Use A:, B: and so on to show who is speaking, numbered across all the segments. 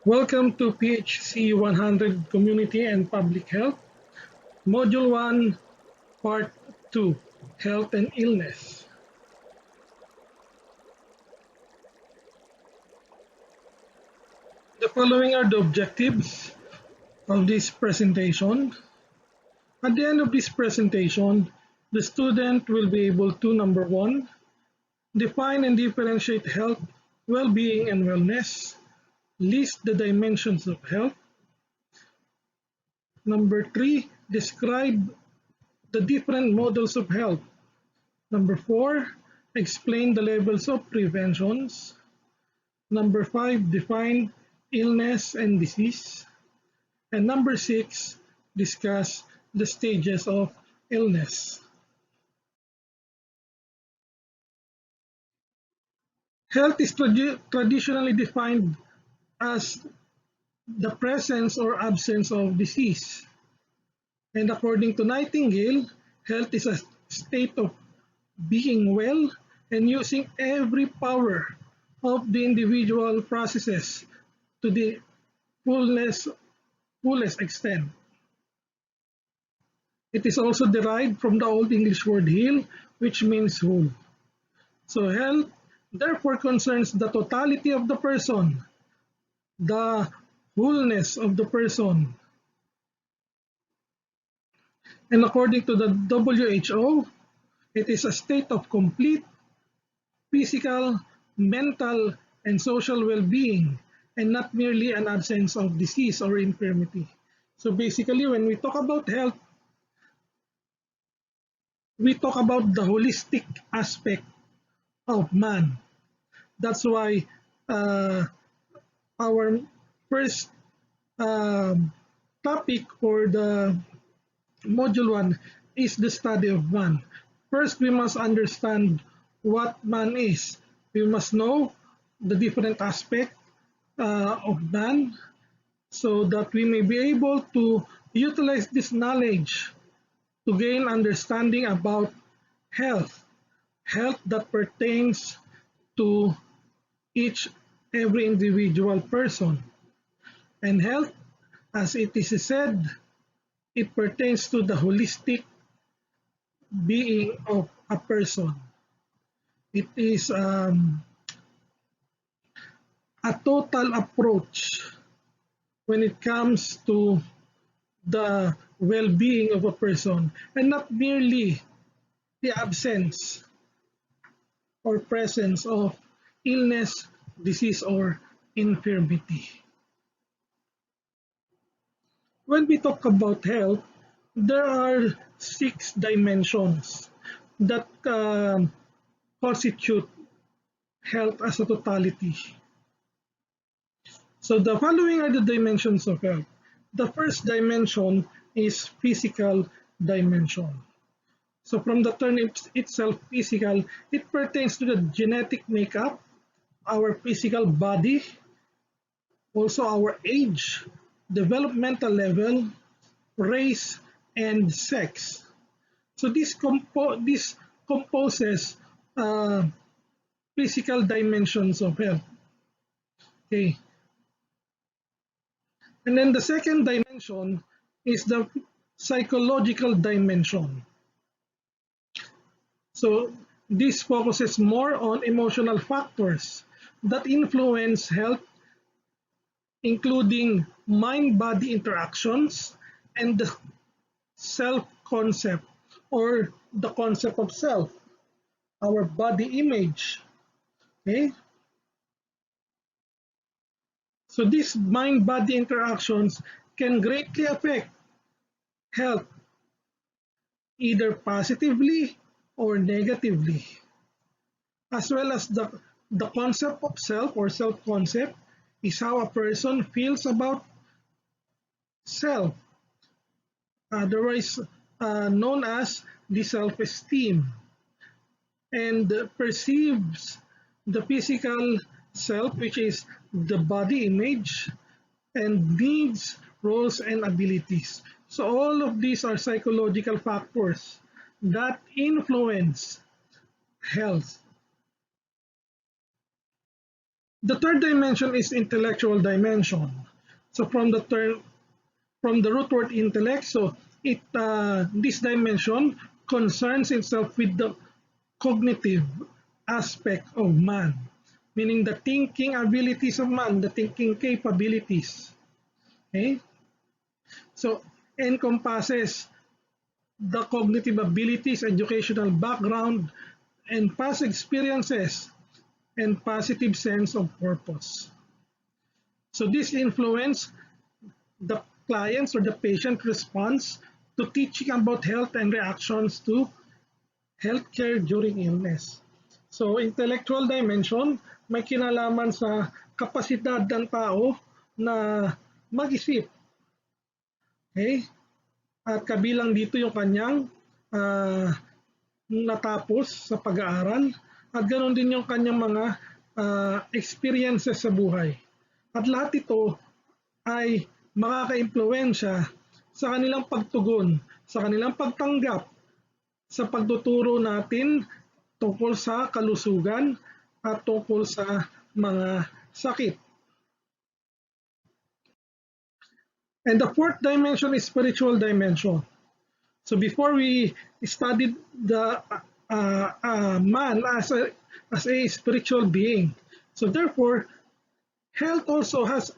A: Welcome to PHC 100 Community and Public Health, Module 1, Part 2, Health and Illness. The following are the objectives of this presentation. At the end of this presentation, the student will be able to, number 1, define and differentiate health, well-being, and wellness, list the dimensions of health. Number 3, describe the different models of health. Number 4, explain the levels of preventions. Number 5, define illness and disease. And number 6, discuss the stages of illness. Health is traditionally defined as the presence or absence of disease. And according to Nightingale, health is a state of being well and using every power of the individual processes to the fullest extent. It is also derived from the Old English word heal, which means whole. So health therefore concerns the totality of the person, the wholeness of the person. And according to the WHO, it is a state of complete physical, mental, and social well-being, and not merely an absence of disease or infirmity. So basically, when we talk about health, we talk about the holistic aspect of man. That's why our first topic for the module 1 is the study of man. First, we must understand what man is. We must know the different aspects of man so that we may be able to utilize this knowledge to gain understanding about health, health that pertains to every individual person. And health, as it is said, it pertains to the holistic being of a person. It is a total approach when it comes to the well-being of a person and not merely the absence or presence of illness, disease, or infirmity. When we talk about health, there are 6 dimensions that constitute health as a totality. So the following are the dimensions of health. The first dimension is physical dimension. So from the term itself, physical, it pertains to the genetic makeup, our physical body, also our age, developmental level, race, and sex. So this composes physical dimensions of health. Okay. And then the second dimension is the psychological dimension. So this focuses more on emotional factors that influence health, including mind-body interactions and the self-concept or the concept of self, our body image. Okay? So these mind-body interactions can greatly affect health, either positively or negatively, as well as the concept of self or self-concept is how a person feels about self, otherwise known as the self-esteem, and perceives the physical self, which is the body image, and needs, roles, and abilities. So all of these are psychological factors that influence health. The third dimension is intellectual dimension. So from the root word intellect, so this dimension concerns itself with the cognitive aspect of man, meaning the thinking abilities of man, the thinking capabilities. Okay? So encompasses the cognitive abilities, educational background, and past experiences and positive sense of purpose. So this influence the client's or the patient response to teaching about health and reactions to healthcare during illness. So intellectual dimension, may kinalaman sa kapasidad ng tao na mag-isip. Okay? At kabilang dito yung kanyang natapos sa pag-aaral at ganoon din yung kanyang mga experiences sa buhay. At lahat ito ay makaka-impluwensya sa kanilang pagtugon, sa kanilang pagtanggap sa pagtuturo natin tungkol sa kalusugan at tungkol sa mga sakit. And the fourth dimension is spiritual dimension. So before we studied the man as a spiritual being, so therefore health also has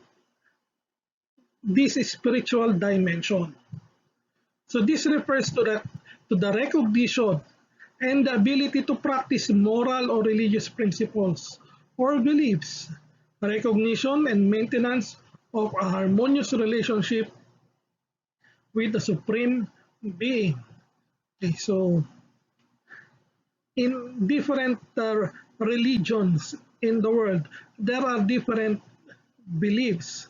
A: this spiritual dimension. So this refers to the recognition and the ability to practice moral or religious principles or beliefs, recognition and maintenance of a harmonious relationship with the supreme being. Okay, so in different religions in the world, there are different beliefs,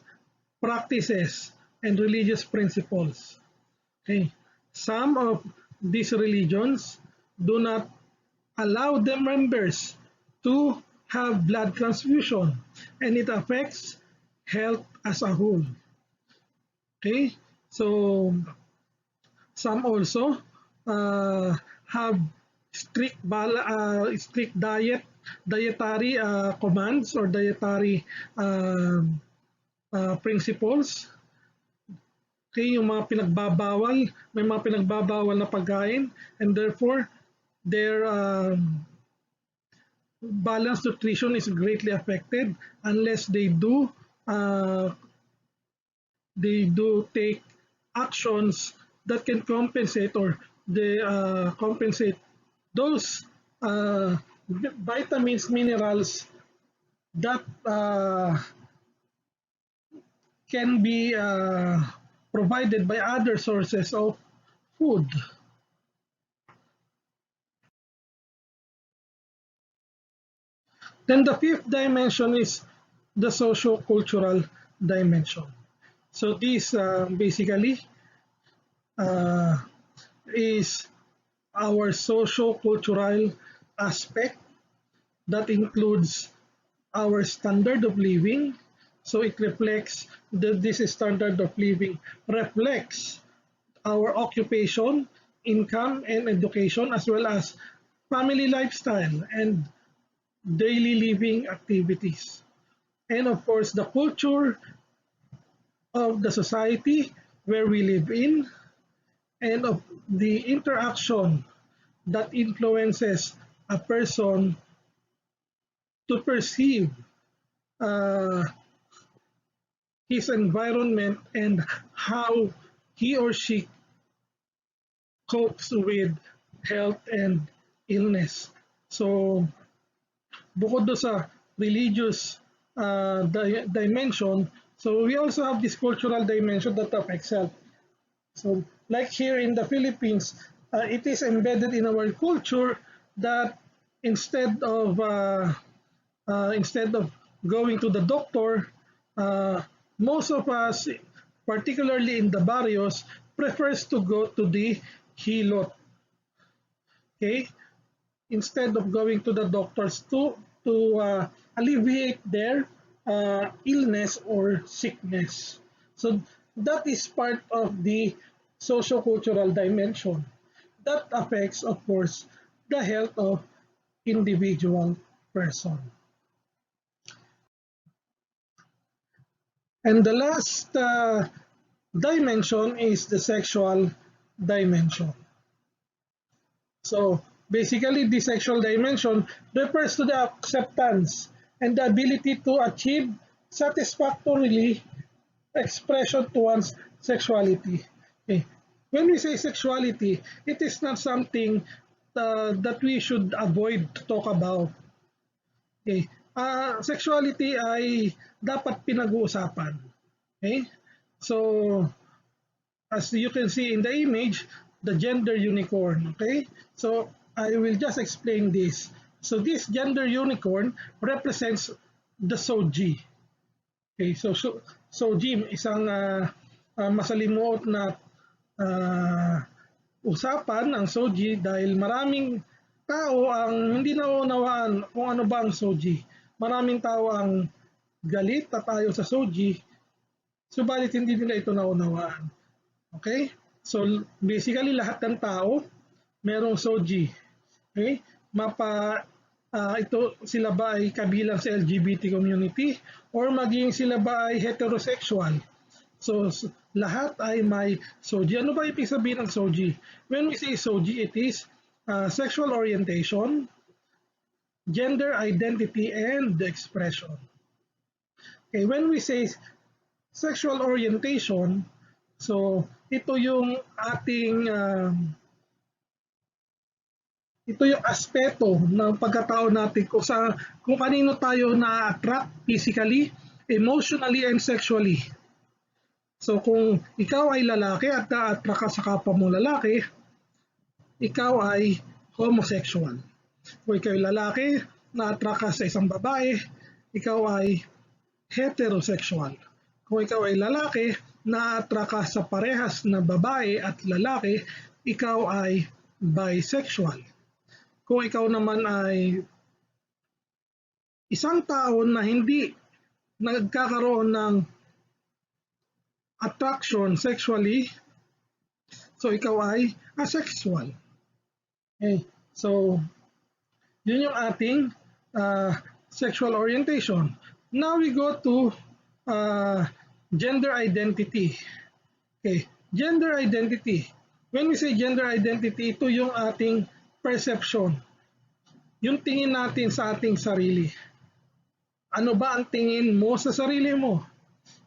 A: practices, and religious principles. Okay, some of these religions do not allow their members to have blood transfusion, and it affects health as a whole. Okay, so some also have strict dietary commands or dietary principles. Okay, yung mga pinagbabawal, may mga pinagbabawal na pagkain, and therefore their balanced nutrition is greatly affected unless they do take actions that can compensate or they compensate those vitamins, minerals that can be provided by other sources of food. Then the fifth dimension is the socio-cultural dimension. So this basically is our socio-cultural aspect that includes our standard of living. So it reflects this standard of living reflects our occupation, income, and education, as well as family lifestyle and daily living activities. And of course, the culture of the society where we live in, and of the interaction that influences a person to perceive his environment and how he or she copes with health and illness. So, bukod do sa religious dimension, so we also have this cultural dimension that affects health. So, like here in the Philippines, it is embedded in our culture that instead of going to the doctor, most of us, particularly in the barrios, prefers to go to the hilot. Okay, instead of going to the doctors to alleviate their illness or sickness. So that is part of the socio-cultural dimension that affects, of course, the health of individual person. And the last dimension is the sexual dimension. So basically, the sexual dimension refers to the acceptance and the ability to achieve satisfactorily expression to one's sexuality. Okay. When we say sexuality, it is not something that we should avoid to talk about. Okay. Sexuality ay dapat pinag-uusapan. Okay? So, as you can see in the image, the gender unicorn. Okay? So, I will just explain this. So, this gender unicorn represents the Soji. Okay, so Jim, isang masalimuot na usapan ang Soji dahil maraming tao ang hindi naunawaan kung ano ba ang Soji. Maraming tao ang galit at ayaw sa Soji, subalit hindi nila ito naunawaan. Okay? So basically lahat ng tao merong Soji. Okay? Ito sila ba ay kabilang sa LGBT community or maging sila ba ay heterosexual. So lahat ay may Soji. Ano ba ibig sabihin ng Soji? When we say Soji, it is sexual orientation, gender identity, and expression. Okay, when we say sexual orientation, so ito yung ating ito yung aspeto ng pagkatao natin kung kanino tayo na-attract physically, emotionally, and sexually. So kung ikaw ay lalaki at na-attract ka sa kapwa mo lalaki, ikaw ay homosexual. Kung ikaw ay lalaki, na-attract ka sa isang babae, ikaw ay heterosexual. Kung ikaw ay lalaki, na-attract ka sa parehas na babae at lalaki, ikaw ay bisexual. Kung ikaw naman ay isang tao na hindi nagkakaroon ng attraction sexually, so ikaw ay asexual. Okay, so yun yung ating sexual orientation. Now we go to gender identity. Okay, gender identity. When we say gender identity, ito yung ating perception. Yung tingin natin sa ating sarili. Ano ba ang tingin mo sa sarili mo?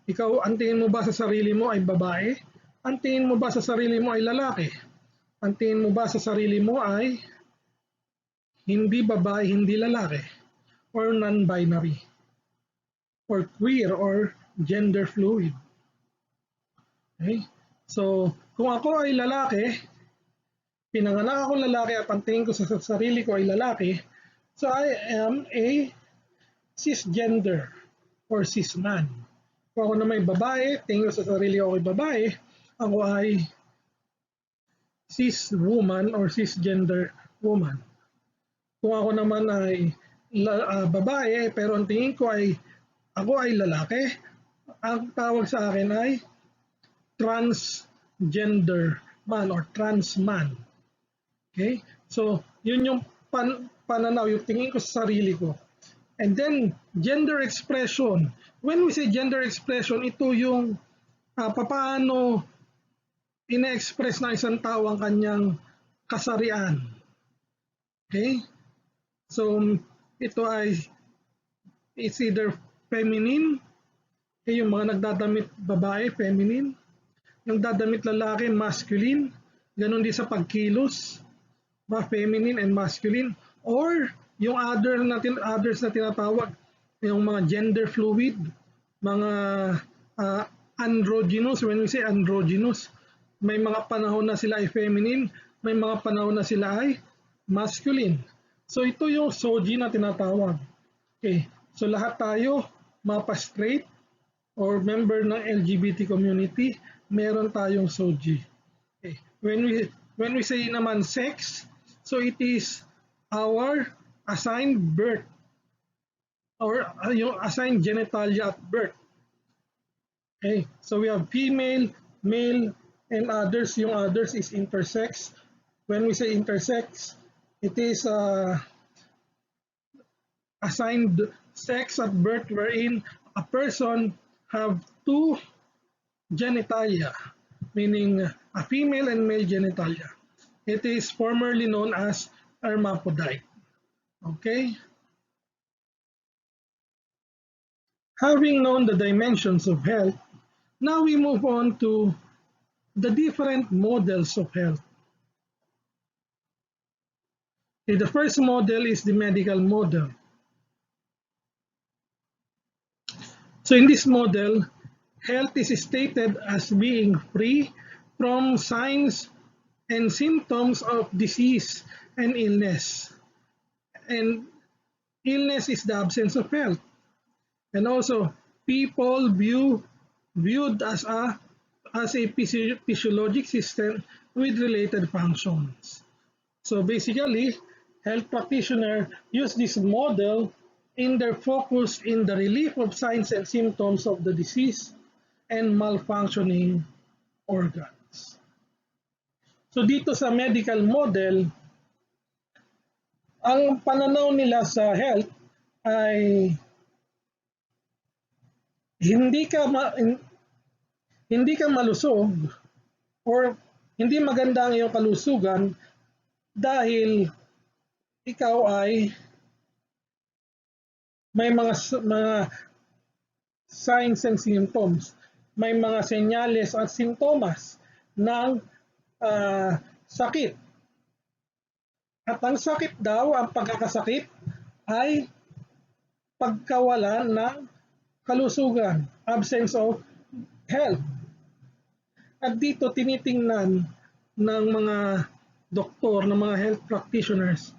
A: Ikaw, ang tingin mo ba sa sarili mo ay babae? Ang tingin mo ba sa sarili mo ay lalaki? Ang tingin mo ba sa sarili mo ay hindi babae, hindi lalaki? Or non-binary? Or queer or gender fluid? Okay? So, kung ako ay lalaki, pinanganak akong lalaki at ang tingin ko sa sarili ko ay lalaki, so I am a cisgender or cis man. Kung ako na may babae, tingin ko sa sarili ko ay babae, ako ay cis woman or cisgender woman. Kung ako naman ay babae, pero ang tingin ko ay ako ay lalaki, ang tawag sa akin ay transgender man or trans man. Okay? So, yun yung pananaw, yung tingin ko sa sarili ko. And then, gender expression. When we say gender expression, ito yung papaano ina-express na isang tao ang kanyang kasarian. Okay? So, ito ay it's either feminine, okay, yung mga nagdadamit babae, feminine, nagdadamit lalaki, masculine, ganun din sa pagkilos, feminine and masculine, or yung others na tinatawag, yung mga gender fluid, mga androgynous. When we say androgynous, may mga panahon na sila ay feminine, may mga panahon na sila ay masculine. So ito yung Soji na tinatawag. Okay, so lahat tayo, mapa-straight or member ng LGBT community, meron tayong Soji. Okay. When we say naman sex, so it is our assigned birth or yung assigned genitalia at birth. Okay, so we have female, male, and others. Yung others is intersex. When we say intersex, it is assigned sex at birth wherein a person have two genitalia, meaning a female and male genitalia. It is formerly known as hermaphrodite. Okay? Having known the dimensions of health, now we move on to the different models of health. Okay, the first model is the medical model. So in this model, health is stated as being free from signs and symptoms of disease and illness. And illness is the absence of health. And also, people viewed as a physiologic system with related functions. So basically, health practitioners use this model in their focus in the relief of signs and symptoms of the disease and malfunctioning organs. So dito sa medical model, ang pananaw nila sa health ay hindi ka malusog or hindi maganda ang iyong kalusugan dahil ikaw ay may mga signs and symptoms, may mga senyales at sintomas ng sakit. At ang sakit daw, ang pagkakasakit ay pagkawala ng kalusugan, absence of health. At dito tinitingnan ng mga doktor, ng mga health practitioners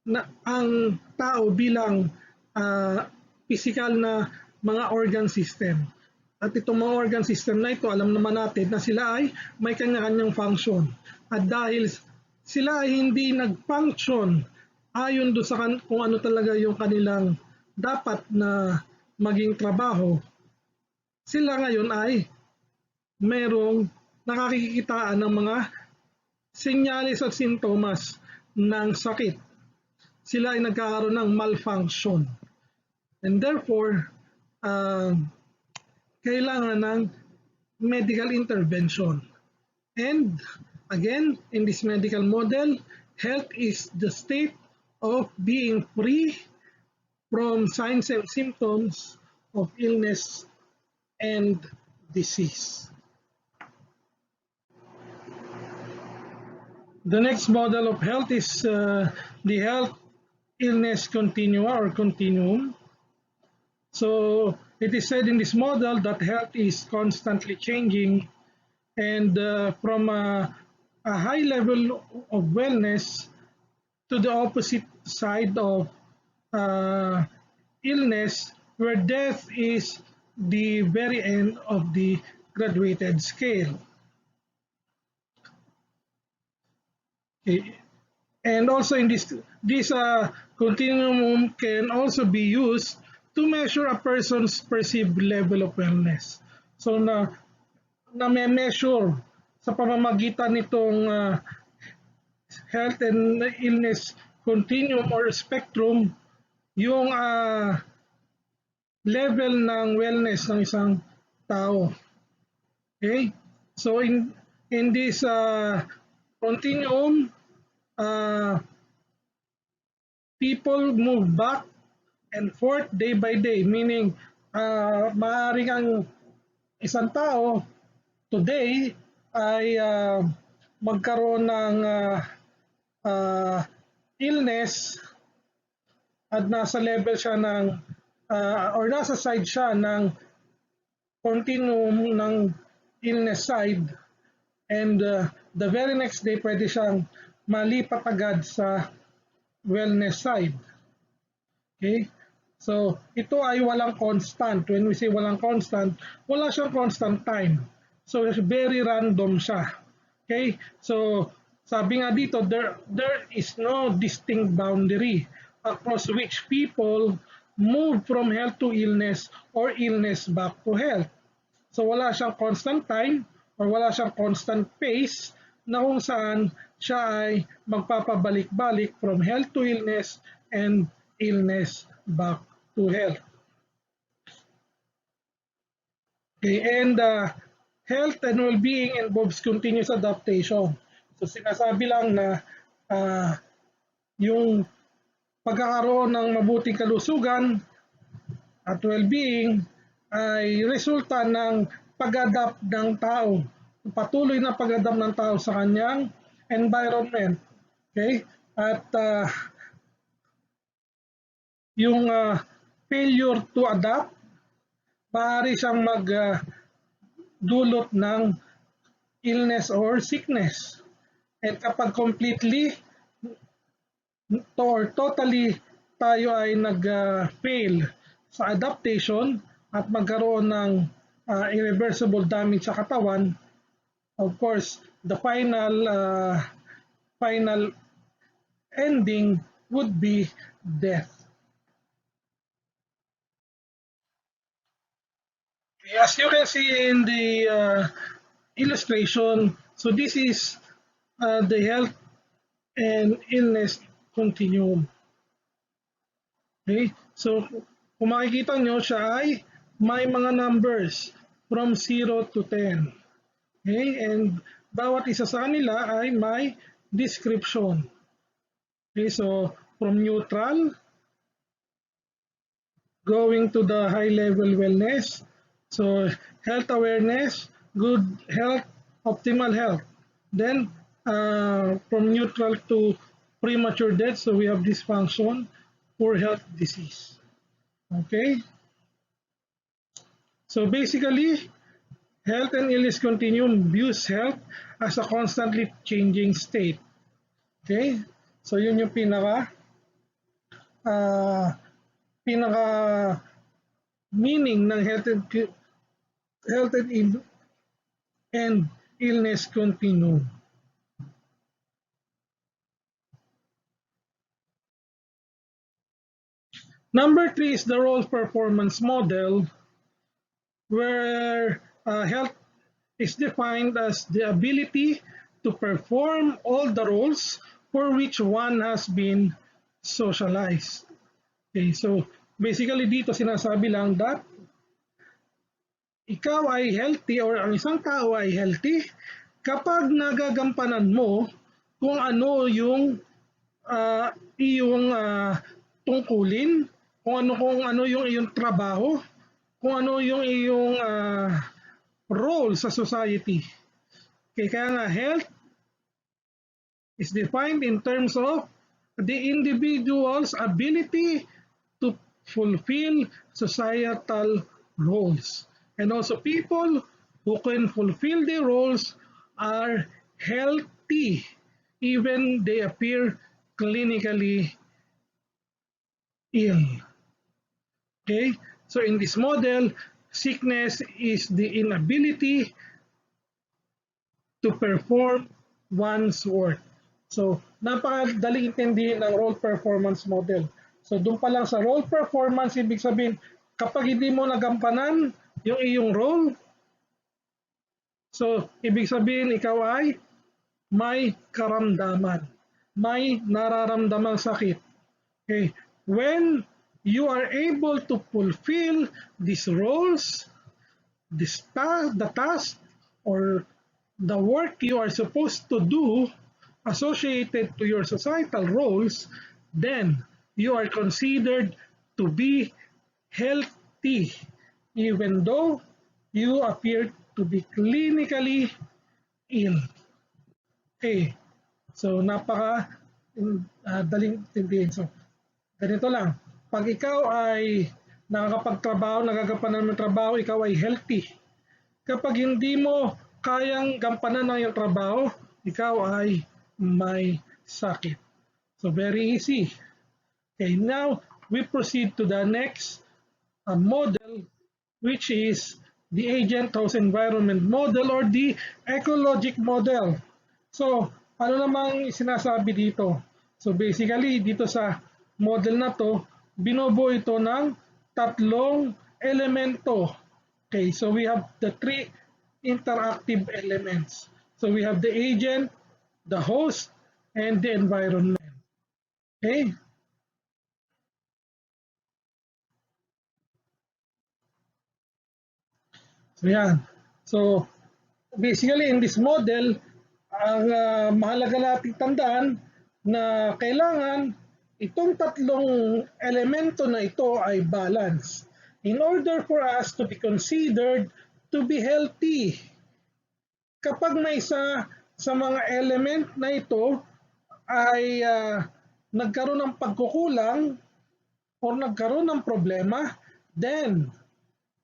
A: na ang tao bilang physical na mga organ system. At itong mga organ system na ito, alam naman natin na sila ay may kanya-kanyang function. At dahil sila ay hindi nag-function ayon do sa kung ano talaga yung kanilang dapat na maging trabaho, sila ngayon ay merong nakakakitaan ng mga senyales at sintomas ng sakit. Sila ay nagkakaroon ng malfunction. And therefore, kailangan ng medical intervention. And again, in this medical model, health is the state of being free from signs and symptoms of illness and disease. The next model of health is the health illness continua or continuum. So it is said in this model that health is constantly changing, and from a high level of wellness to the opposite side of illness, where death is the very end of the graduated scale. Okay. And also in this continuum can also be used to measure a person's perceived level of wellness. So na may-measure sa pamamagitan nitong health and illness continuum or spectrum yung level ng wellness ng isang tao. Okay? So in this continuum, people move back and forth day by day, meaning maaaring ang isang tao today ay magkaroon ng illness at nasa level siya ng or nasa side siya ng continuum ng illness side, and the very next day pwede siyang malipat agad sa wellness side. Okay? So, ito ay walang constant. When we say walang constant, wala siyang constant time. So, very random siya. Okay? So, sabi nga dito, there is no distinct boundary across which people move from health to illness or illness back to health. So, wala siyang constant time or wala siyang constant pace na kung saan siya ay magpapabalik-balik from health to illness and illness back to health. Okay, and health and well-being involves continuous adaptation. So sinasabi lang na uh, yung pagkakaroon ng mabuting kalusugan at well-being ay resulta ng pag-adapt ng tao, patuloy na pag-adapt ng tao sa kanyang environment. Okay? At yung failure to adapt, maaari siyang magdulot ng illness or sickness. And kapag completely or totally tayo ay nag-fail sa adaptation at magkaroon ng irreversible damage sa katawan, of course, the final ending would be death. As you can see in the illustration, so this is the health and illness continuum. Okay? So, kung makikita nyo, siya ay may mga numbers from 0 to 10. Okay? And bawat isa sa kanila ay may description. Okay? So, from neutral, going to the high level wellness. So, health awareness, good health, optimal health. Then, from neutral to premature death, so we have dysfunction, poor health, disease. Okay? So basically, health and illness continuum views health as a constantly changing state. Okay? So yun yung uh, pinaka meaning ng and illness continuum. Number 3 is the role performance model, where health is defined as the ability to perform all the roles for which one has been socialized. Okay, so basically dito sinasabi lang that ikaw ay healthy or ang isang tao ay healthy kapag nagagampanan mo kung ano yung iyong tungkulin, kung ano yung iyong trabaho, kung ano yung iyong role sa society. Okay, kaya nga health is defined in terms of the individual's ability to fulfill societal roles. And also people who can fulfill their roles are healthy even they appear clinically ill. Okay? So in this model, sickness is the inability to perform one's work. So, napakadaling intindihin ng role performance model. So, doon pa lang sa role performance, ibig sabihin, kapag hindi mo nagampanan yung iyong role, so, ibig sabihin, ikaw ay may karamdaman, may nararamdamang sakit. Okay. When you are able to fulfill these roles, the task or the work you are supposed to do associated to your societal roles, then you are considered to be healthy, even though you appear to be clinically ill. Okay, so daling tindihin. So, ganito lang. Pag ikaw ay nakakapagtrabaho, nagagampanan ng trabaho, ikaw ay healthy. Kapag hindi mo kayang gampanan ng iyong trabaho, ikaw ay may sakit. So very easy. Okay, now we proceed to the next model, which is the agent host environment model or the ecologic model. So, ano namang sinasabi dito? So basically, dito sa model na to, binubuo ito ng tatlong elemento. Okay, so we have the three interactive elements. So we have the agent, the host, and the environment. Okay? So yan. So basically in this model, ang mahalaga nating tandaan na kailangan itong tatlong elemento na ito ay balance in order for us to be considered to be healthy. Kapag may isa sa mga element na ito ay nagkaroon ng pagkukulang or nagkaroon ng problema, then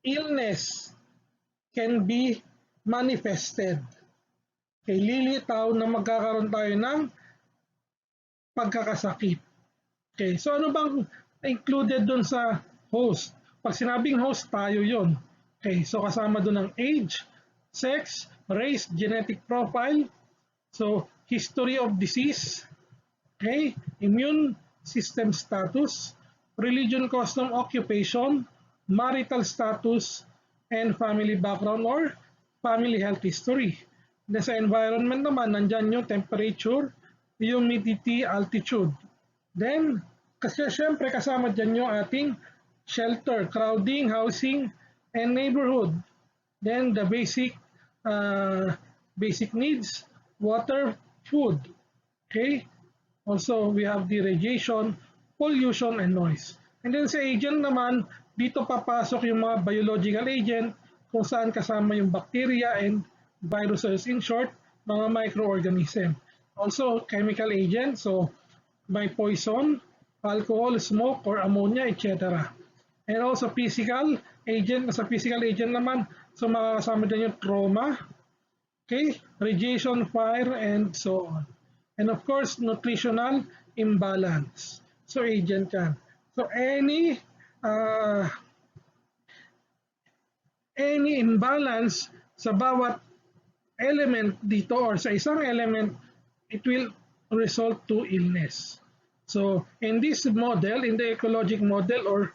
A: illness can be manifested. Kay lilitaw na magkakaroon tayo ng pagkakasakit. Okay, so ano bang included dun sa host? Pag sinabing host, tayo yon. Okay, so kasama dun ang age, sex, race, genetic profile, so history of disease, okay, immune system status, religion, custom, occupation, marital status, and family background or family health history. Then sa environment naman, nandyan yung temperature, humidity, altitude. Then, kasi syempre kasama dyan yung ating shelter, crowding, housing, and neighborhood. Then the basic needs, water, food. Okay? Also, we have the radiation, pollution, and noise. And then sa agent naman, dito papasok yung mga biological agent kung saan kasama yung bacteria and viruses, in short, mga microorganism. Also, chemical agent, so may poison, alcohol, smoke, or ammonia, etc. And also physical agent, sa physical agent naman, so makakasama din yung trauma, okay, radiation, fire, and so on. And of course, nutritional imbalance. So agent yan. So any imbalance sa bawat element dito or sa isang element, it will result to illness. So in this model, in the ecologic model or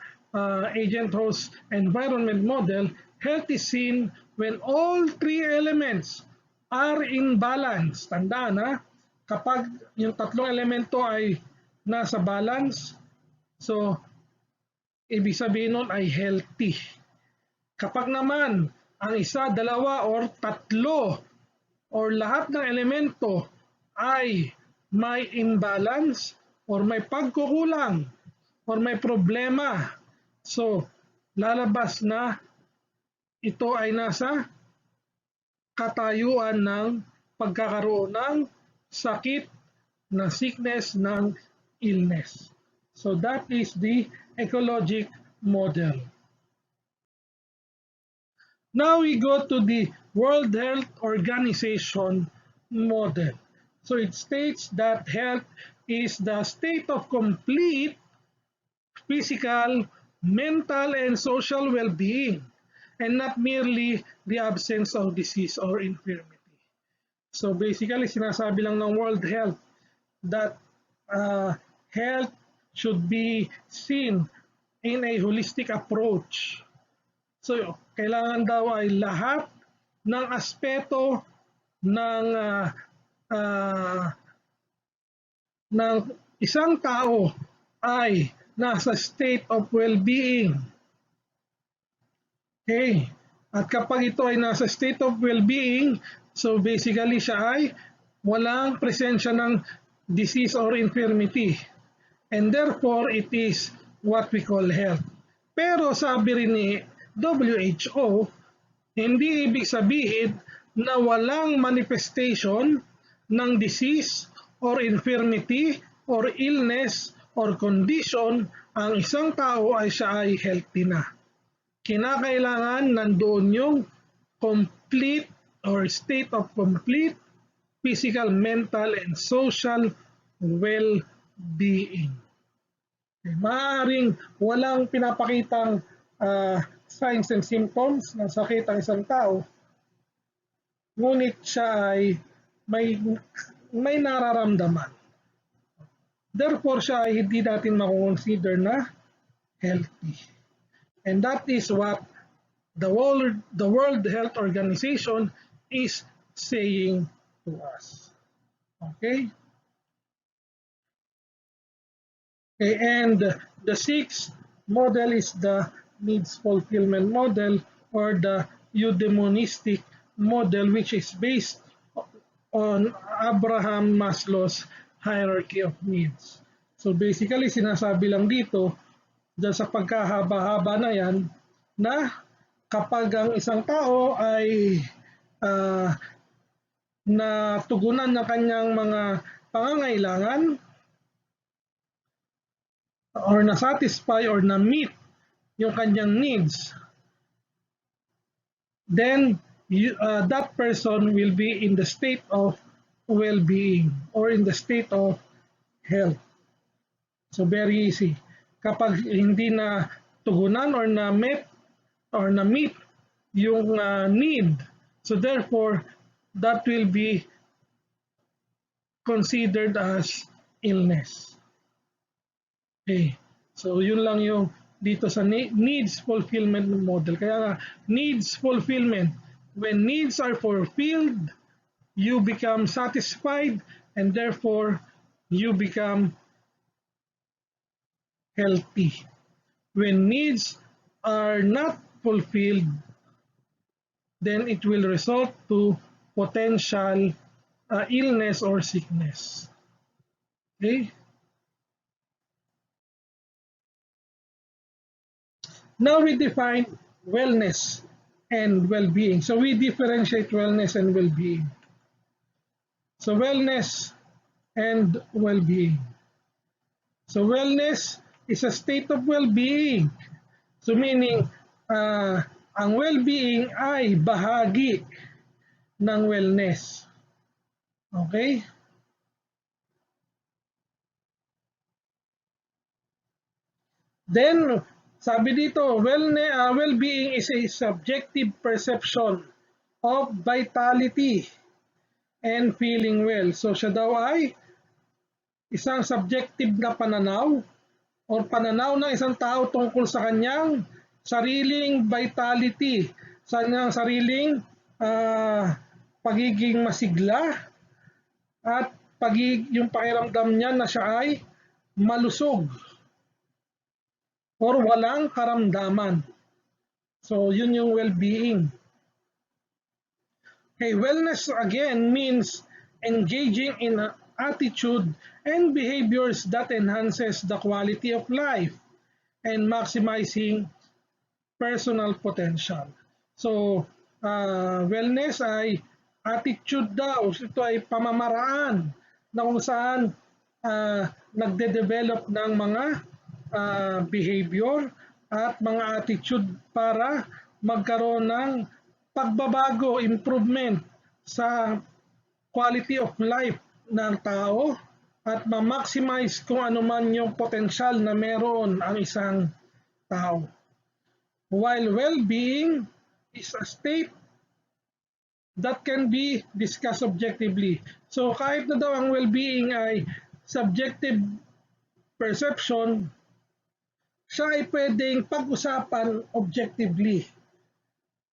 A: agent host environment model, health is seen when all three elements are in balance. Tandaan na, kapag yung tatlong elemento ay nasa balance, so ibig sabihin nun ay healthy. Kapag naman ang isa, dalawa, or tatlo, or lahat ng elemento ay may imbalance, or may pagkukulang, or may problema, so lalabas na ito ay nasa katayuan ng pagkakaroon ng sakit, na sickness, ng illness. So that is the ecologic model. Now we go to the World Health Organization model. So it states that health is the state of complete physical, mental, and social well-being, and not merely the absence of disease or infirmity. So basically, sinasabi lang ng World Health that health should be seen in a holistic approach. So, kailangan daw ay lahat ng aspeto ng isang tao ay nasa state of well-being. Okay. At kapag ito ay nasa state of well-being, so basically siya ay walang presensya ng disease or infirmity. And therefore, it is what we call health. Pero sabi rin ni WHO, hindi ibig sabihin na walang manifestation ng disease or infirmity or illness or condition ang isang tao ay siya ay healthy na. Kinakailangan nandoon yung complete or state of complete physical, mental, and social well-being. Maaaring walang pinapakitang signs and symptoms ng sakit ang isang tao, ngunit siya ay may nararamdaman. Therefore, siya ay hindi natin makukonsider na healthy. And that is what the World Health Organization is saying to us. Okay? And the sixth model is the needs fulfillment model or the eudaimonistic model which is based on Abraham Maslow's hierarchy of needs. So basically, sinasabi lang dito, dyan sa pagkahaba-haba na yan, na kapag ang isang tao ay natugunan ng kanyang mga pangangailangan or na-satisfy or na-meet yung kanyang needs, then that person will be in the state of well-being or in the state of health. So very easy. Kapag hindi na tugunan or na-met or na-meet yung need, so therefore, that will be considered as illness. Okay. So yun lang yung dito sa needs fulfillment model. Kaya nga, needs fulfillment. When needs are fulfilled, you become satisfied and therefore you become healthy. When needs are not fulfilled, then it will result to potential illness or sickness. Okay? Now we define wellness and well-being. So we differentiate wellness and well-being. So wellness and well-being. So wellness is a state of well-being. So meaning, ang well-being ay bahagi ng wellness. Okay? Then, sabi dito, well-being is a subjective perception of vitality and feeling well. So siya daw ay isang subjective na pananaw o pananaw ng isang tao tungkol sa kanyang sariling vitality, sa kanyang sariling pagiging masigla at yung pakiramdam niya na siya ay malusog or walang karamdaman. So yun yung well-being. Okay, wellness again means engaging in an attitude and behaviors that enhances the quality of life and maximizing personal potential. So, wellness ay attitude daw. Ito ay pamamaraan na kung saan nagde-develop ng mga behavior at mga attitude para magkaroon ng pagbabago, improvement sa quality of life ng tao at ma-maximize kung ano man yung potential na meron ang isang tao. While well-being is a state that can be discussed objectively. So kahit na daw ang well-being ay subjective perception, siya ay pwedeng pag-usapan objectively.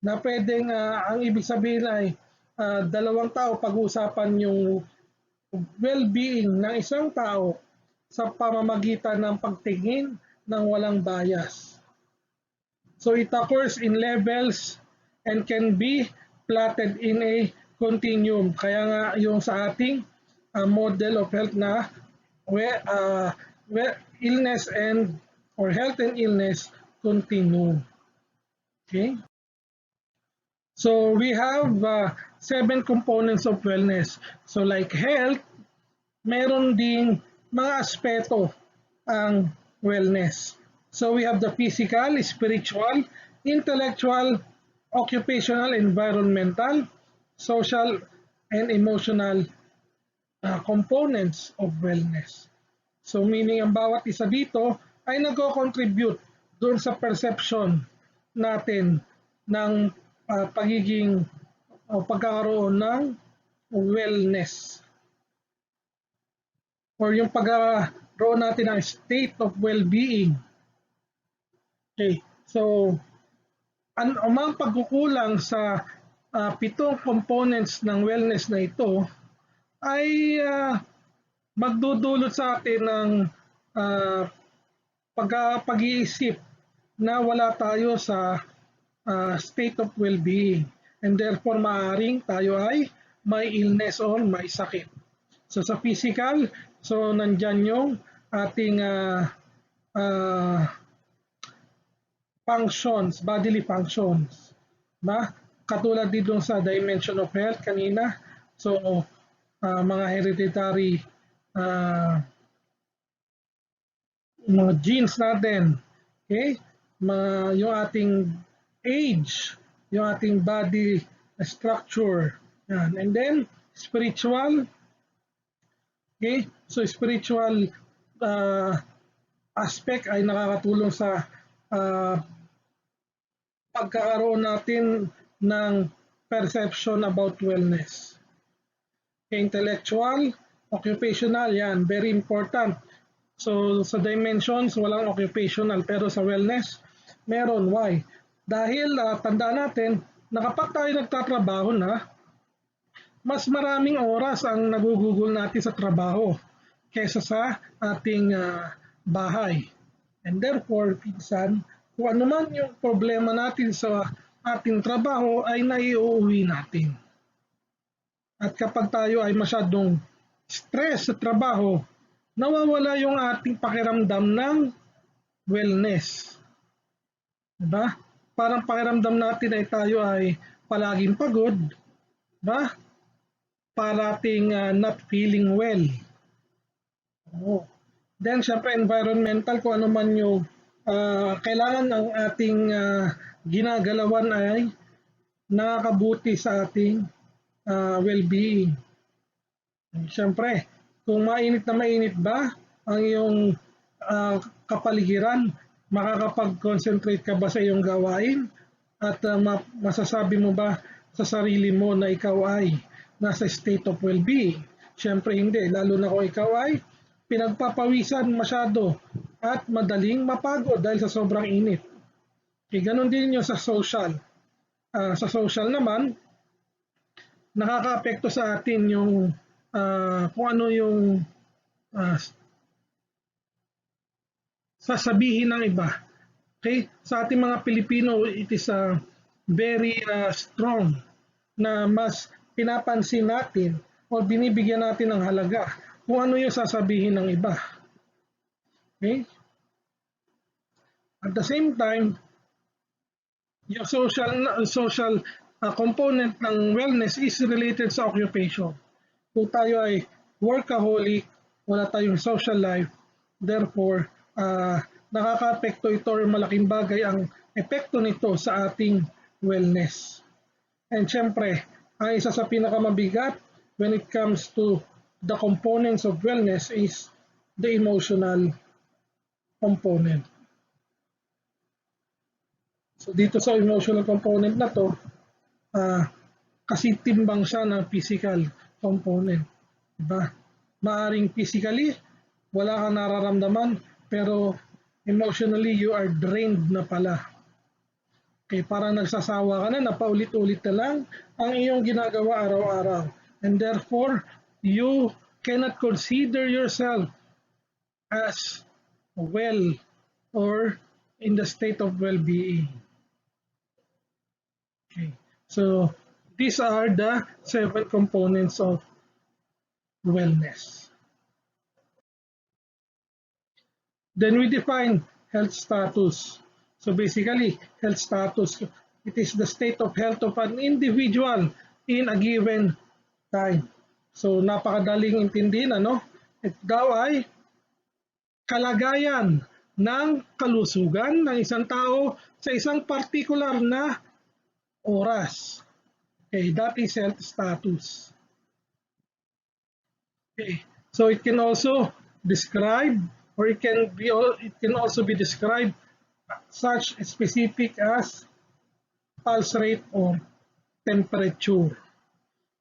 A: Na pwedeng ang ibig sabihin ay dalawang tao pag-uusapan yung well-being ng isang tao sa pamamagitan ng pagtingin ng walang bias. So it occurs in levels and can be plotted in a continuum. Kaya nga yung sa ating model of health na illness and or health and illness continuum. Okay? So we have 7 components of wellness. So like health, meron ding mga aspeto ang wellness. So we have the physical, spiritual, intellectual, occupational, environmental, social, and emotional components of wellness. So meaning ang bawat isa dito ay nag-contribute doon sa perception natin ng pagiging o pagkakaroon ng wellness or yung pagkakaroon natin ng state of well-being. Okay, so ang mga pagkukulang sa 7 components ng wellness na ito ay magdudulot sa atin ng pag-iisip na wala tayo sa state of well-being. And therefore, maaaring tayo ay may illness or may sakit. So sa physical, so nandyan yung ating functions, bodily functions. Katulad dito sa dimension of health kanina, so mga hereditary mga genes natin, okay? Yung ating age, yung ating body structure, yan. And then spiritual, okay? So spiritual aspect ay nakakatulong sa pagkakaroon natin ng perception about wellness. Okay, intellectual, occupational, yan, very important. So sa dimensions, walang occupational, pero sa wellness, meron. Why? Dahil tandaan natin na kapag tayo nagtatrabaho na, mas maraming oras ang nagugugol natin sa trabaho kaysa sa ating bahay. And therefore, pinsan, kung ano man yung problema natin sa ating trabaho ay naiuwi natin. At kapag tayo ay masyadong stress sa trabaho, nawawala yung ating pakiramdam ng wellness. Diba? Parang pakiramdam natin ay tayo ay palaging pagod, diba? Parating not feeling well. Then, syempre, environmental, kung ano man yung kailangan ng ating ginagalawan ay nakakabuti sa ating well-being. Syempre, kung mainit ba ang iyong kapaligiran, makakapag-concentrate ka ba sa iyong gawain? At masasabi mo ba sa sarili mo na ikaw ay nasa state of well-being? Syempre hindi, lalo na kung ikaw ay pinagpapawisan masyado at madaling mapagod dahil sa sobrang init. Okay, ganun din yung sa social. Sa social naman, nakakaapekto sa atin yung kung ano yung sasabihin ng iba. Okay? Sa ating mga Pilipino, it is very strong na mas pinapansin natin o binibigyan natin ng halaga kung ano yung sasabihin ng iba. Okay? At the same time, yung social component ng wellness is related sa occupation. Kung tayo ay workaholic, wala tayong social life, therefore, nakaka-apekto ito or malaking bagay ang epekto nito sa ating wellness. And syempre, ang isa sa pinakamabigat when it comes to the components of wellness is the emotional component. So dito sa emotional component na to, kasi timbang siya ng physical component. Diba? Maaring physically, wala kang nararamdaman, pero emotionally, you are drained na pala. Okay, parang nagsasawa ka na paulit-ulit na lang ang iyong ginagawa araw-araw. And therefore, you cannot consider yourself as well or in the state of well-being. Okay, so these are the 7 components of wellness. Then we define health status. So basically, health status, it is the state of health of an individual in a given time. So napakadaling intindihin, ano? Ito daw ay kalagayan ng kalusugan ng isang tao sa isang particular na oras. Okay, that is health status. Okay, so it can also describe, or it can also be described such specific as pulse rate or temperature.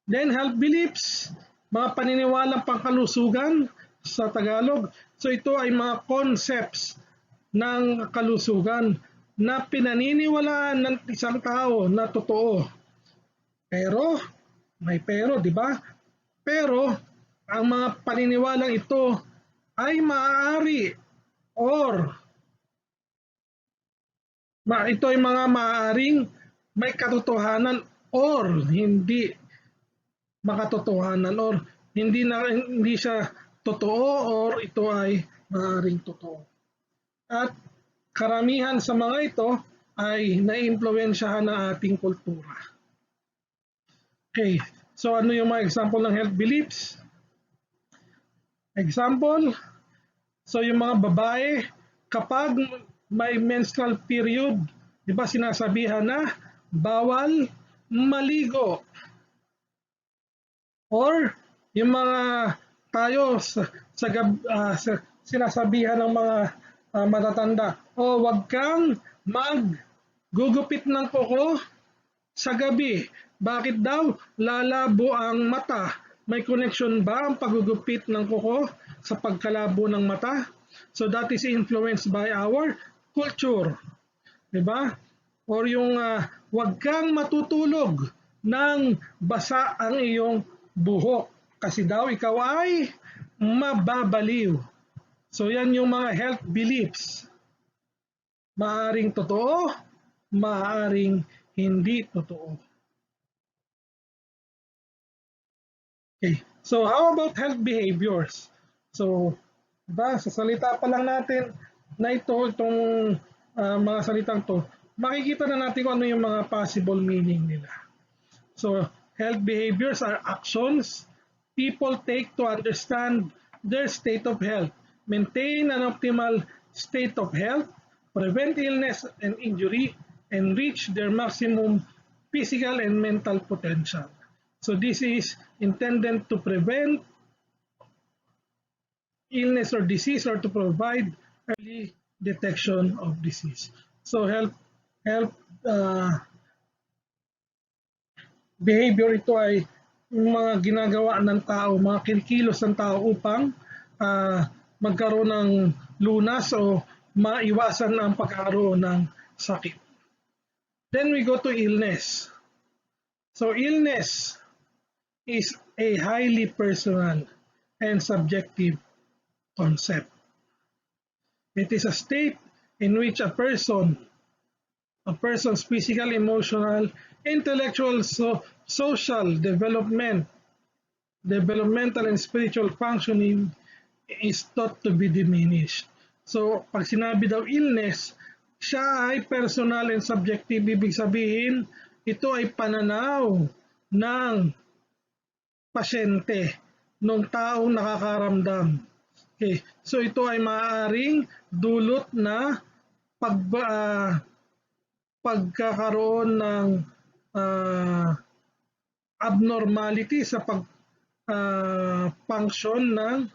A: Then health beliefs, mga paniniwalang pangkalusugan sa Tagalog. So ito ay mga concepts ng kalusugan na pinaniniwalaan ng isang tao na totoo. Pero, may pero, di ba? Pero, ang mga paniniwalang ito ay maaari or Ito ay mga maaaring may katotohanan or hindi makatotohanan or hindi siya totoo or ito ay maaaring totoo. At karamihan sa mga ito ay naiimpluwensyahan ng ating kultura. Okay, so ano yung mga example ng health beliefs? Example, so yung mga babae, kapag may menstrual period, di ba sinasabihan na bawal maligo. Or yung mga tayo sinasabihan ng mga matatanda, wag kang maggugupit ng kuko sa gabi. Bakit daw? Lalabo ang mata. May connection ba ang paggugupit ng kuko sa pagkalabo ng mata? So that is influenced by our culture. Diba? Or yung wag kang matutulog nang basa ang iyong buhok kasi daw ikaw ay mababaliw. So yan yung mga health beliefs. Maaring totoo, maaring hindi totoo. Okay. So how about health behaviors? So, diba, sa salita pa lang natin na itong mga salitang to, makikita na natin kung ano yung mga possible meaning nila. So, health behaviors are actions people take to understand their state of health, maintain an optimal state of health, prevent illness and injury, and reach their maximum physical and mental potential. So this is intended to prevent illness or disease or to provide early detection of disease. So health behavior ito ay mga ginagawa ng tao, mga kikilos ng tao upang magkaroon ng lunas o maiwasan ang pagkakaroon ng sakit. Then we go to illness. So illness is a highly personal and subjective concept. It is a state in which a person's physical, emotional, intellectual, social developmental and spiritual functioning is thought to be diminished. So, pag sinabi daw illness, siya ay personal and subjective. Ibig sabihin, ito ay pananaw ng pasyente, ng taong nakakaramdam. Okay. So, ito ay maaaring dulot na pagkakaroon ng abnormality sa function ng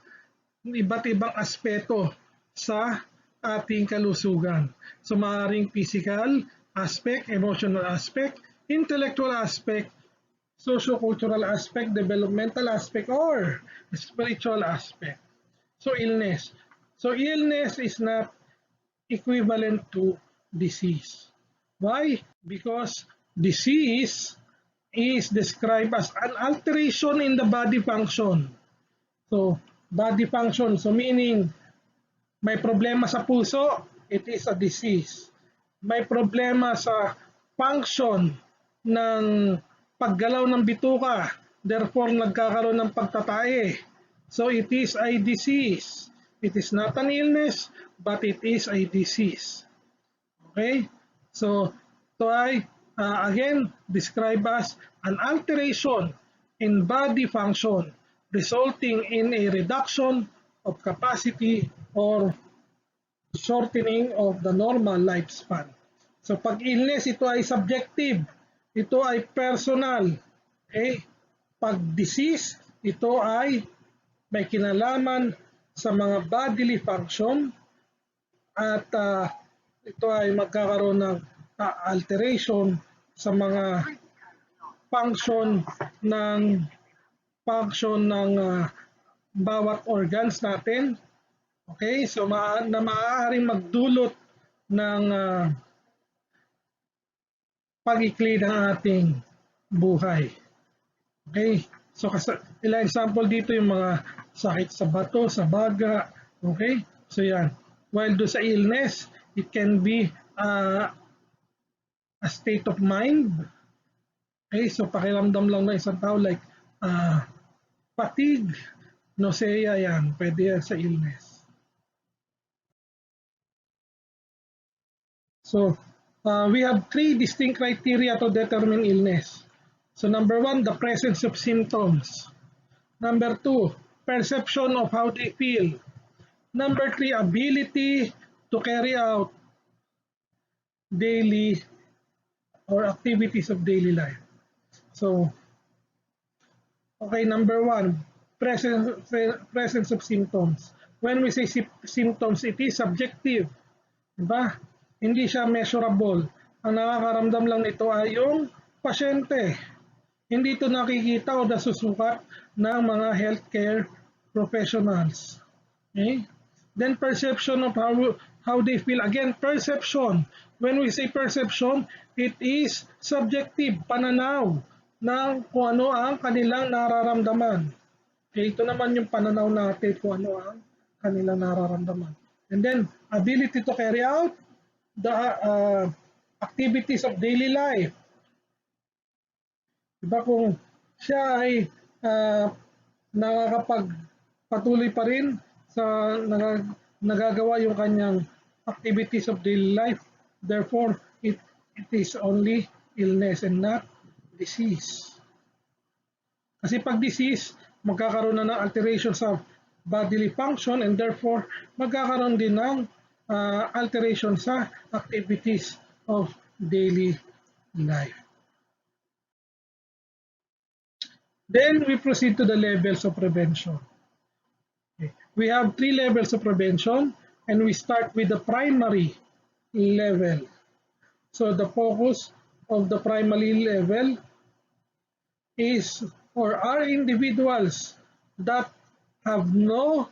A: iba't ibang aspeto sa ating kalusugan. So maaaring physical aspect, emotional aspect, intellectual aspect, socio-cultural aspect, developmental aspect, or spiritual aspect. So illness. So illness is not equivalent to disease. Why? Because disease is described as an alteration in the body function. So, body function, so meaning may problema sa puso, it is a disease. May problema sa function ng paggalaw ng bituka, therefore nagkakaroon ng pagtatae. So, it is a disease. It is not an illness, but it is a disease. Okay? So, ito ay again described as an alteration in body function resulting in a reduction of capacity or shortening of the normal lifespan. So pag illness, ito ay subjective, ito ay personal. Okay? Pag disease, ito ay may kinalaman sa mga bodily function at ito ay magkakaroon ng alteration sa mga function ng bawat organs natin. Okay? So na maaaring magdulot ng pag-ikli ng ating buhay. Okay? So ilang example dito yung mga sakit sa bato, sa baga. Okay? So yan. While do sa illness, it can be a state of mind. Okay, so pakiramdam lang ng isang tao like fatigue, nausea, yan, pwede yan sa illness. So, we have three distinct criteria to determine illness. So, number one, the presence of symptoms. Number two, perception of how they feel. Number three, ability to carry out daily or activities of daily life. So, okay, number one, presence of symptoms. When we say symptoms, it is subjective. Diba? Hindi siya measurable. Ang nakakaramdam lang nito ay yung pasyente. Hindi ito nakikita o nasusukat ng mga healthcare professionals. Okay? Then perception of how they feel. Again, perception. When we say perception, it is subjective, pananaw ng kung ano ang kanilang nararamdaman. Okay, ito naman yung pananaw natin kung ano ang kanilang nararamdaman. And then, ability to carry out the activities of daily life. Diba kung siya ay nakakapagpatuloy pa rin sa nagagawa yung kanyang activities of daily life, therefore, it is only illness and not disease. Kasi pag disease, magkakaroon na ng alteration sa bodily function and therefore, magkakaroon din ng alteration sa activities of daily life. Then we proceed to the levels of prevention. Okay. We have three levels of prevention and we start with the primary level. So the focus of the primary level is or are individuals that have no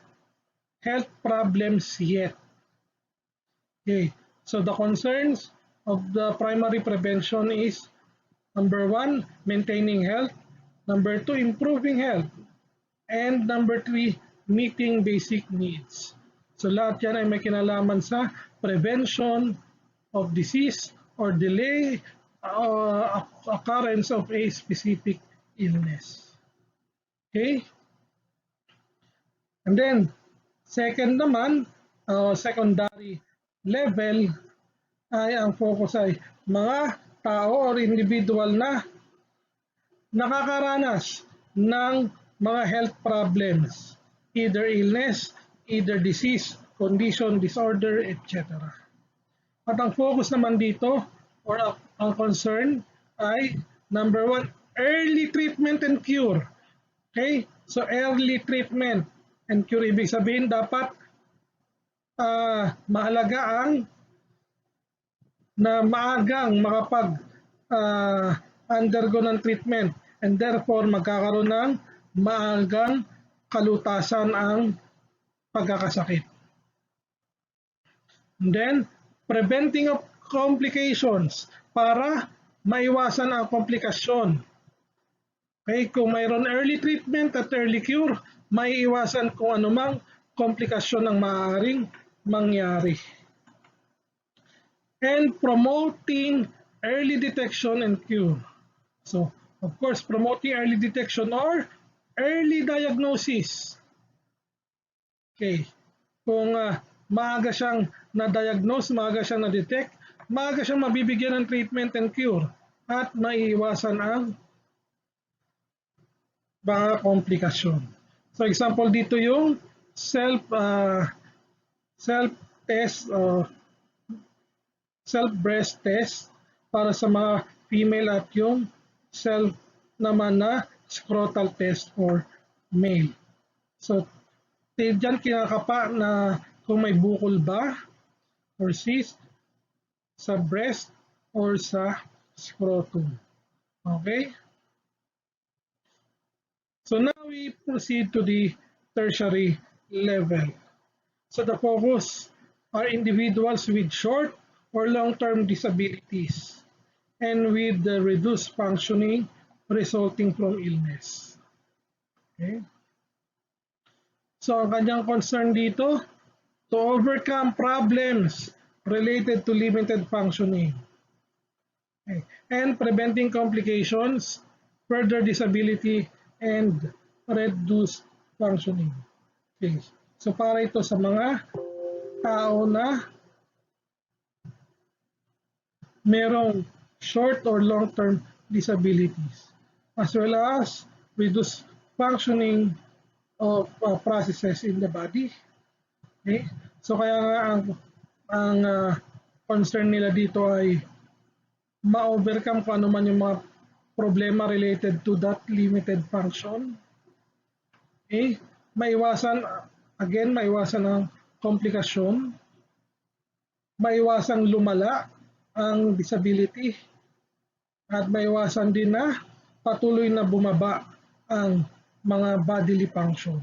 A: health problems yet. Okay, so the concerns of the primary prevention is number one, maintaining health, number two, improving health, and number three, meeting basic needs. So lahat yan ay may kinalaman sa prevention of disease or delay occurrence of a specific illness. Okay? And then, second naman, secondary level ay ang focus ay mga tao or individual na nakakaranas ng mga health problems, either illness, either disease, condition, disorder, etc. At ang focus naman dito or ang concern ay number one, early treatment and cure. Okay? So early treatment and cure, ibig sabihin dapat mahalaga ang na maagang makapag undergo ng treatment and therefore magkakaroon ng maagang kalutasan ang pagkakasakit. And then, preventing of complications para maiwasan ang komplikasyon. Okay, kung mayroon early treatment at early cure, maiiwasan kung anumang komplikasyon ang maaaring mangyari. And promoting early detection and cure. So, of course, promoting early detection or early diagnosis. Okay, kung maaga siyang na-diagnose, maaga siyang na-detect, maaga siyang mabibigyan ng treatment and cure at maiiwasan ang mga komplikasyon. So example dito yung self-test self-breast test para sa mga female at yung self naman na scrotal test for male. So diyan kinakapa na kung may bukol ba or cyst sa breast or sa scrotum. Okay? So now we proceed to the tertiary level. So the focus are individuals with short or long-term disabilities and with the reduced functioning resulting from illness. Okay? So ang kanyang concern dito, to overcome problems related to limited functioning. Okay. And preventing complications, further disability, and reduced functioning. Okay. So para ito sa mga tao na merong short or long-term disabilities, as well as reduced functioning of processes in the body. Okay? So kaya nga ang concern nila dito ay ma-overcome kung ano man yung mga problema related to that limited function. Okay? Maiwasan, again, maiwasan ang komplikasyon, maiwasan lumala ang disability, at maiwasan din na patuloy na bumaba ang mga bodily function.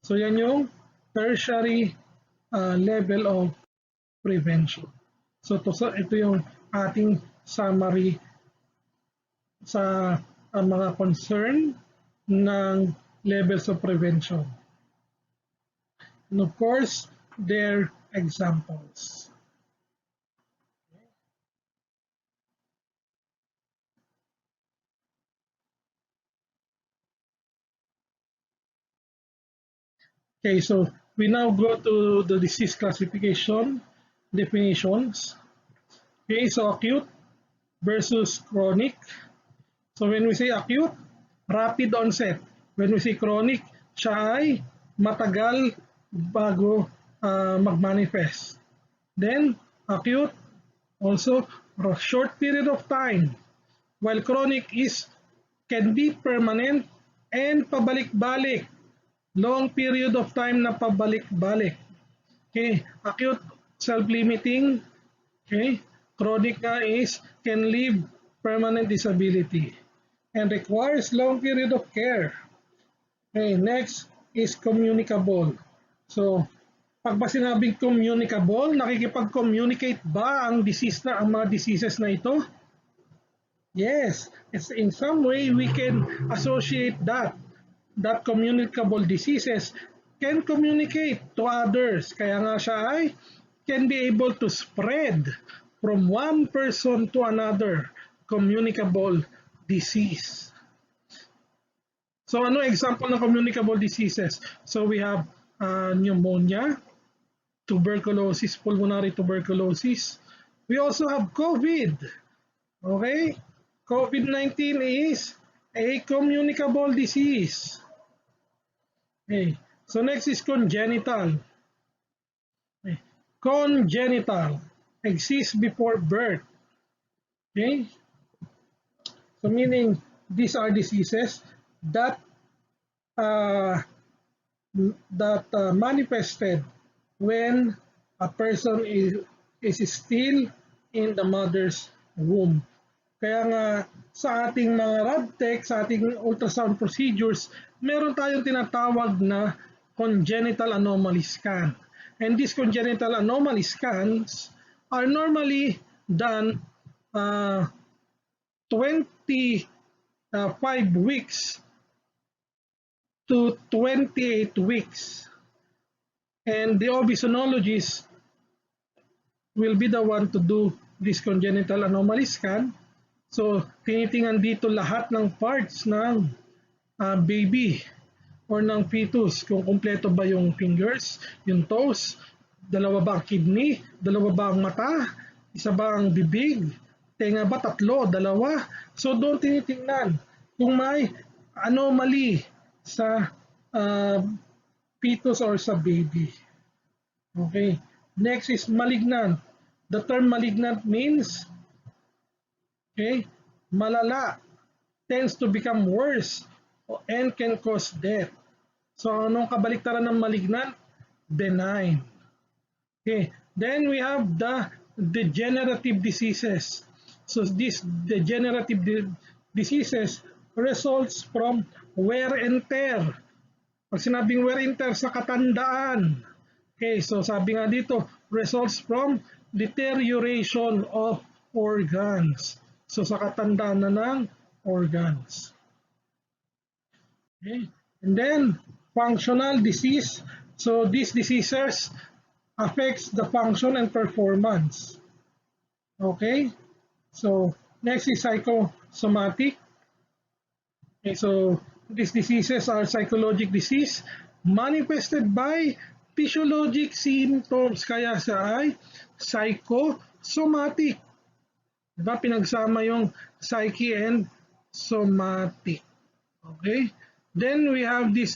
A: So yan yung tertiary level of prevention. So ito yung ating summary sa mga concern ng levels of prevention. And of course, their examples. Okay, so we now go to the disease classification definitions. Okay, so acute versus chronic. So when we say acute, rapid onset. When we say chronic, siya ay matagal bago mag-manifest. Then, acute, also for a short period of time. While chronic can be permanent and pabalik-balik. Long period of time na pabalik-balik. Okay, acute self-limiting. Okay, chronic nga can leave permanent disability and requires long period of care. Okay, next is communicable. So, pag ba sinabing communicable, nakikipag-communicate ba ang mga diseases na ito? Yes, it's in some way we can associate that communicable diseases can communicate to others. Kaya nga siya ay can be able to spread from one person to another, communicable disease. So ano example ng communicable diseases? So we have pneumonia, tuberculosis, pulmonary tuberculosis. We also have COVID. Okay? COVID-19 is a communicable disease. Okay. So next is congenital. Okay. Congenital exists before birth. Okay? So meaning these are diseases that manifested when a person is still in the mother's womb. Kaya nga sa ating mga rad tech, sa ating ultrasound procedures, meron tayong tinatawag na congenital anomaly scan. And these congenital anomaly scans are normally done 25 weeks to 28 weeks. And the OB-sonologist will be the one to do this congenital anomaly scan. So, tinitingnan dito lahat ng parts ng baby or ng fetus, kung kumpleto ba yung fingers, yung toes, dalawa ba ang kidney, dalawa ba ang mata, isa ba ang bibig, tenga ba tatlo, dalawa. So, doon tinitingnan kung may anomaly sa fetus or sa baby. Okay. Next is malignant. The term malignant means malala, tends to become worse and can cause death. So anong kabaliktaran ng malignant? Benign. Okay. Then we have the degenerative diseases. So these degenerative diseases results from wear and tear. Pag sinabing wear and tear, sa katandaan. Okay, so sabi nga dito, results from deterioration of organs. So sa katandaan na ng organs. Okay. And then, functional disease. So these diseases affects the function and performance. Okay? So next is psychosomatic. Okay, so these diseases are psychological disease manifested by physiologic symptoms, kaya siya ay psychosomatic. Diba? Pinagsama yung psyche and somatic. Okay? Then we have the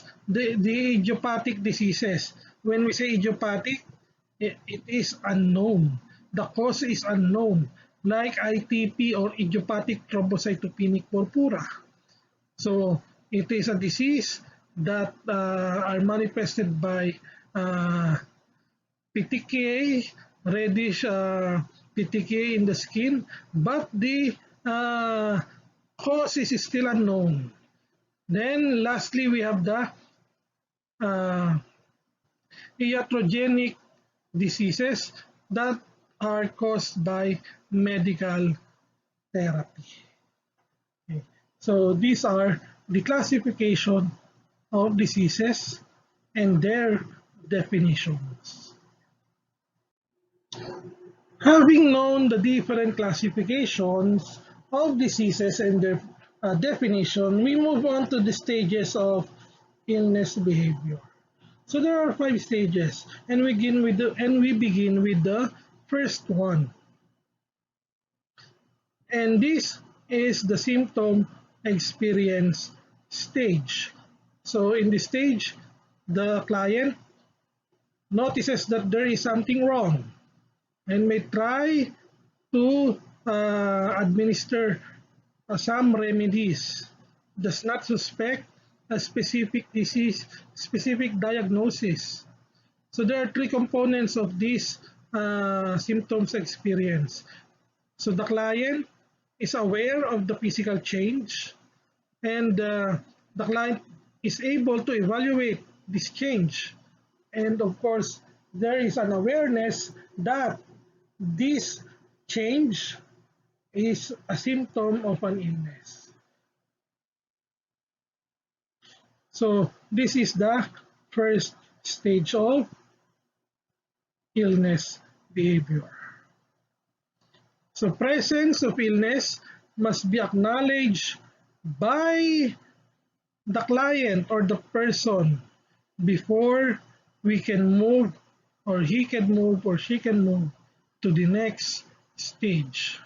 A: idiopathic diseases. When we say idiopathic, it is unknown. The cause is unknown, like ITP or idiopathic thrombocytopenic purpura. So it is a disease that are manifested by PTK, reddish PTK in the skin, but the cause is still unknown. Then lastly, we have the uh, iatrogenic diseases that are caused by medical therapy. Okay. So these are the classification of diseases and their definitions. Having known the different classifications of diseases and their definition, we move on to the stages of illness behavior. So there are 5 stages, and we begin with the first one. And this is the symptom experience stage. So in this stage, the client notices that there is something wrong and may try to administer some remedies, does not suspect a specific disease, specific diagnosis. So there are 3 components of this symptoms experience. So the client is aware of the physical change, and the client is able to evaluate this change. And of course, there is an awareness that this change is a symptom of an illness. So this is the first stage of illness behavior. So presence of illness must be acknowledged by the client or the person before we can move, or he can move, or she can move to the next stage.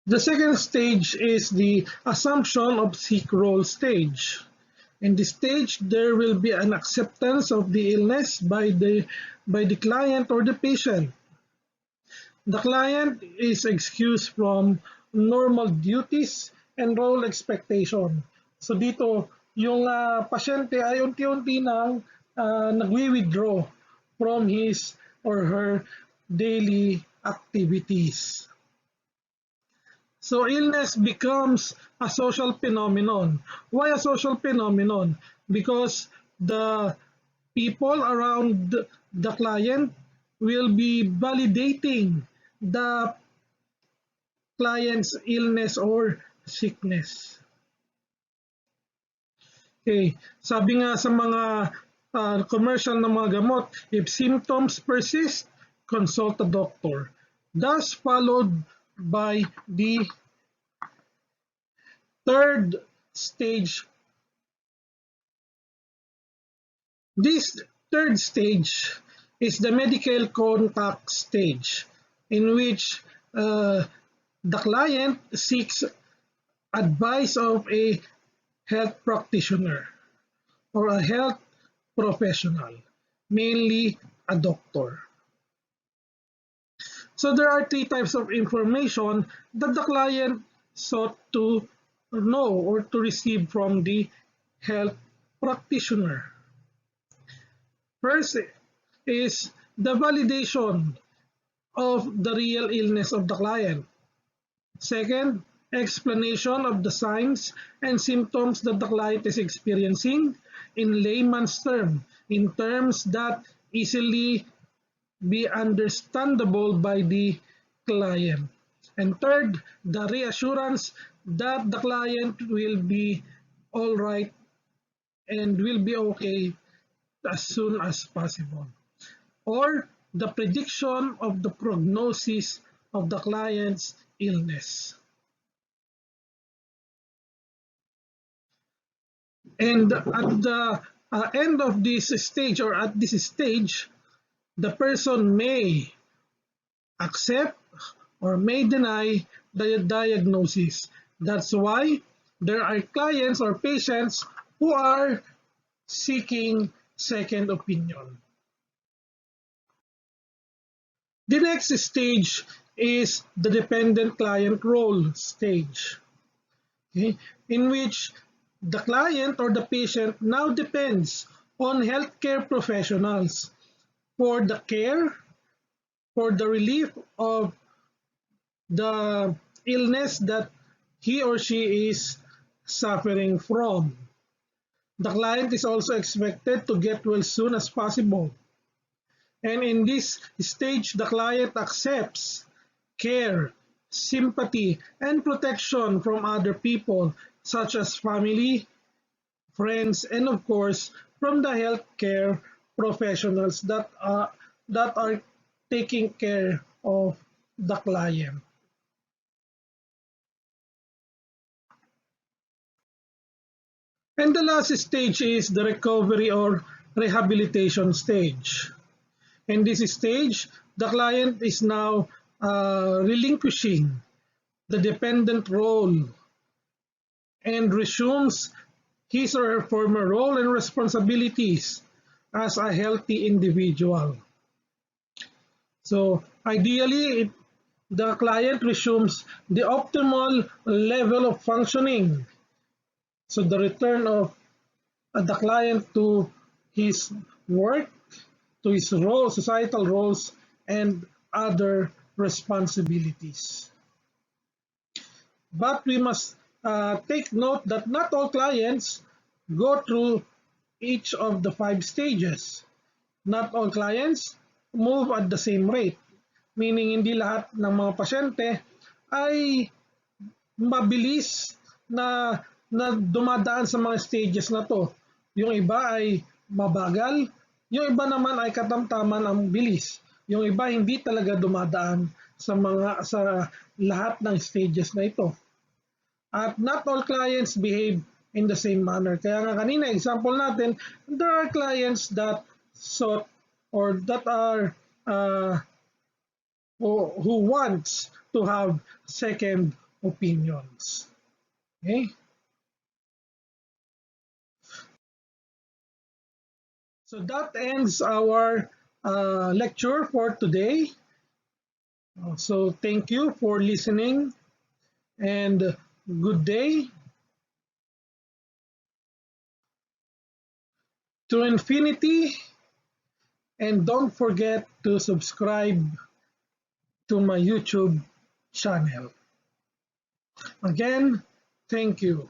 A: The second stage is the assumption of sick role stage. In this stage, there will be an acceptance of the illness by the client or the patient. The client is excused from normal duties and role expectation. So dito, yung pasyente ay unti-unti nang nagwi-withdraw from his or her daily activities. So illness becomes a social phenomenon. Why a social phenomenon? Because the people around the client will be validating the client's illness or sickness. Okay, sabi nga sa mga commercial na mga gamot, if symptoms persist, consult a doctor. Thus followed by the third stage. This third stage is the medical contact stage, in which the client seeks advice of a health practitioner or a health professional, mainly a doctor. So there are 3 types of information that the client sought to know or to receive from the health practitioner. First is the validation of the real illness of the client. Second, explanation of the signs and symptoms that the client is experiencing in layman's terms, in terms that easily be understandable by the client. And third, the reassurance that the client will be all right and will be okay as soon as possible. Or the prediction of the prognosis of the client's illness. And at the end of this stage, or at this stage, the person may accept or may deny the diagnosis. That's why there are clients or patients who are seeking second opinion. The next stage is the dependent client role stage, okay, in which the client or the patient now depends on healthcare professionals for the care, for the relief of the illness that he or she is suffering from. The client is also expected to get well soon as possible. And in this stage, the client accepts care, sympathy, and protection from other people, such as family, friends, and of course, from the healthcare professionals that are taking care of the client. And the last stage is the recovery or rehabilitation stage. In this stage, the client is now relinquishing the dependent role and resumes his or her former role and responsibilities as a healthy individual. So ideally, the client resumes the optimal level of functioning. So the return of the client to his work, to his role, societal roles, and other responsibilities. But we must take note that not all clients go through each of the 5 stages. Not all clients move at the same rate, meaning hindi lahat ng mga pasyente ay mabilis na dumadaan sa mga stages na to. Yung iba ay mabagal, yung iba naman ay katamtaman ang bilis. Yung iba hindi talaga dumadaan sa lahat ng stages na ito. At not all clients behave in the same manner. Kaya nga kanina, example natin, there are clients that sought or that are who wants to have second opinions. Okay? So that ends our lecture for today. So thank you for listening and good day. To infinity, and don't forget to subscribe to my YouTube channel. Again, thank you.